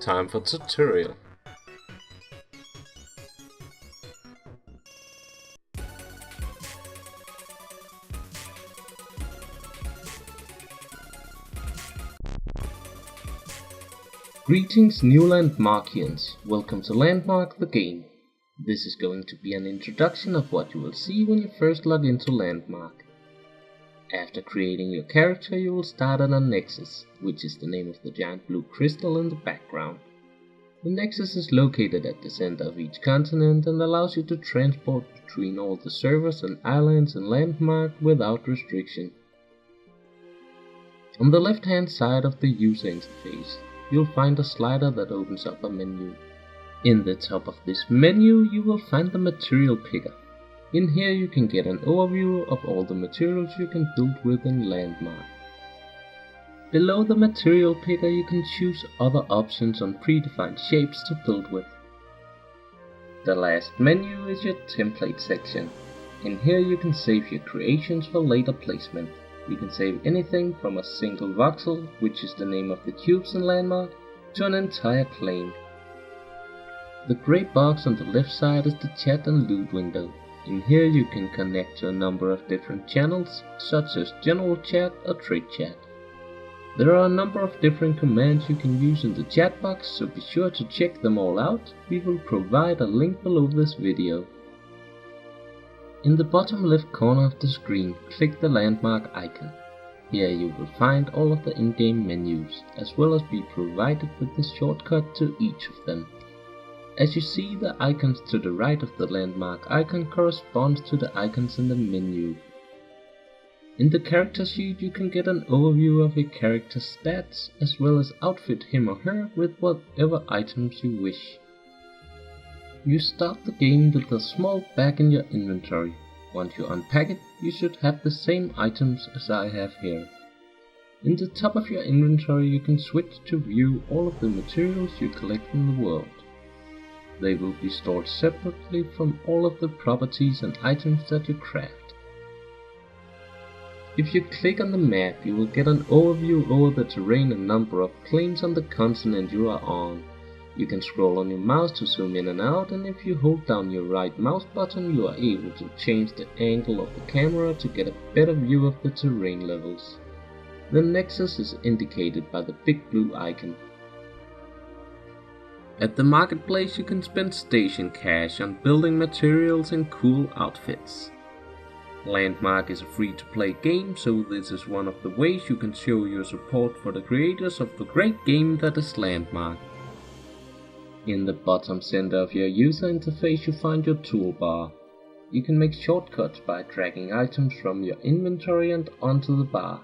Time for tutorial. Greetings new Landmarkians, welcome to Landmark the game. This is going to be an introduction of what you will see when you first log into Landmark. After creating your character you will start at a Nexus, which is the name of the giant blue crystal in the background. The Nexus is located at the center of each continent and allows you to transport between all the servers and islands in Landmark without restriction. On the left hand side of the user interface, you'll find a slider that opens up a menu. In the top of this menu you will find the material picker. In here you can get an overview of all the materials you can build with in Landmark. Below the material picker you can choose other options on predefined shapes to build with. The last menu is your template section. In here you can save your creations for later placement. You can save anything from a single voxel, which is the name of the cubes in Landmark, to an entire claim. The grey box on the left side is the chat and loot window. In here you can connect to a number of different channels, such as general chat or trade chat. There are a number of different commands you can use in the chat box, so be sure to check them all out. We will provide a link below this video. In the bottom left corner of the screen, click the landmark icon. Here you will find all of the in-game menus, as well as be provided with the shortcut to each of them. As you see, the icons to the right of the landmark icon corresponds to the icons in the menu. In the character sheet you can get an overview of your character's stats, as well as outfit him or her with whatever items you wish. You start the game with a small bag in your inventory. Once you unpack it, you should have the same items as I have here. In the top of your inventory you can switch to view all of the materials you collect in the world. They will be stored separately from all of the properties and items that you craft. If you click on the map, you will get an overview over the terrain and number of claims on the continent you are on. You can scroll on your mouse to zoom in and out, and if you hold down your right mouse button you are able to change the angle of the camera to get a better view of the terrain levels. The Nexus is indicated by the big blue icon. At the marketplace you can spend station cash on building materials and cool outfits. Landmark is a free-to-play game, so this is one of the ways you can show your support for the creators of the great game that is Landmark. In the bottom center of your user interface you find your toolbar. You can make shortcuts by dragging items from your inventory and onto the bar.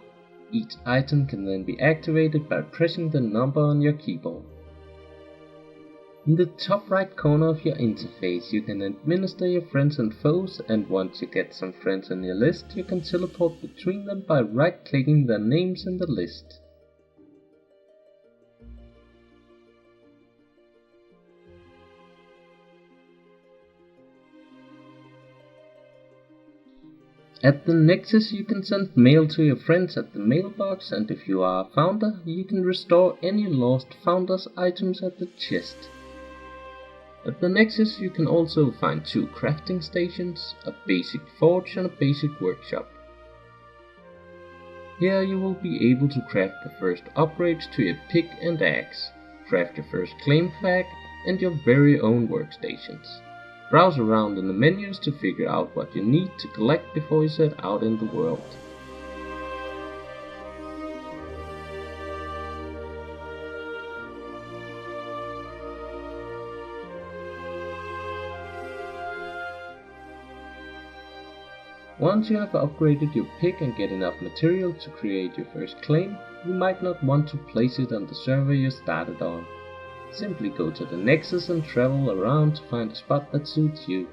Each item can then be activated by pressing the number on your keyboard. In the top right corner of your interface you can administer your friends and foes, and once you get some friends on your list you can teleport between them by right clicking their names in the list. At the Nexus you can send mail to your friends at the mailbox, and if you are a founder you can restore any lost founders items at the chest. At the Nexus you can also find 2 crafting stations, a basic forge and a basic workshop. Here you will be able to craft the first upgrades to your pick and axe, craft your first claim flag and your very own workstations. Browse around in the menus to figure out what you need to collect before you set out in the world. Once you have upgraded your pick and get enough material to create your first claim, you might not want to place it on the server you started on. Simply go to the Nexus and travel around to find a spot that suits you.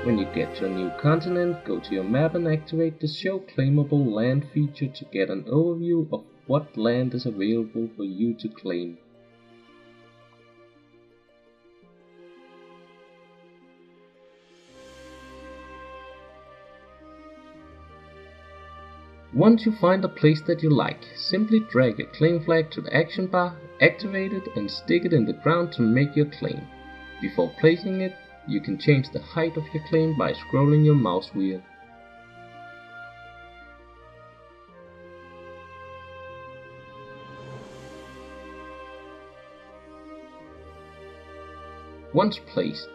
When you get to a new continent, go to your map and activate the Show Claimable Land feature to get an overview of what land is available for you to claim. Once you find a place that you like, simply drag your claim flag to the action bar, activate it and stick it in the ground to make your claim. Before placing it, you can change the height of your claim by scrolling your mouse wheel. Once placed,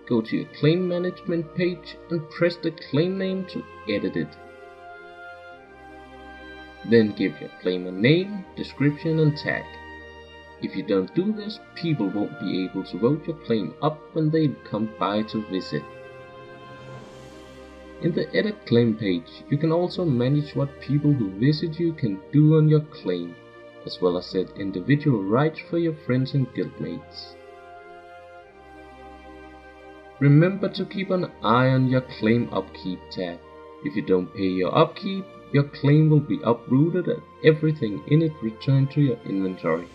go to your claim management page and press the claim name to edit it. Then give your claim a name, description and tag. If you don't do this, people won't be able to vote your claim up when they come by to visit. In the edit claim page, you can also manage what people who visit you can do on your claim, as well as set individual rights for your friends and guildmates. Remember to keep an eye on your claim upkeep tab. If you don't pay your upkeep, your claim will be uprooted and everything in it returned to your inventory.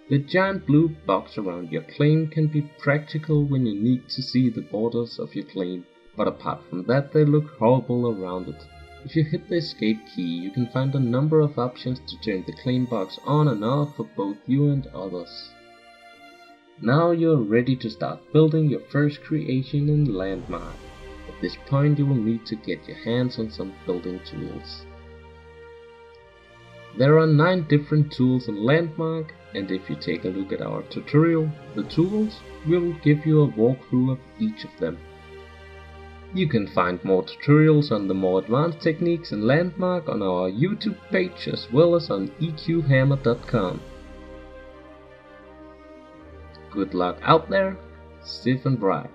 The giant blue box around your claim can be practical when you need to see the borders of your claim, but apart from that they look horrible around it. If you hit the escape key, you can find a number of options to turn the claim box on and off for both you and others. Now you're ready to start building your first creation in Landmark. At this point you will need to get your hands on some building tools. There are 9 different tools in Landmark, and if you take a look at our tutorial, the tools, we'll give you a walkthrough of each of them. You can find more tutorials on the more advanced techniques in Landmark on our YouTube page as well as on eqhammer.com. Good luck out there, Sif and Bryde.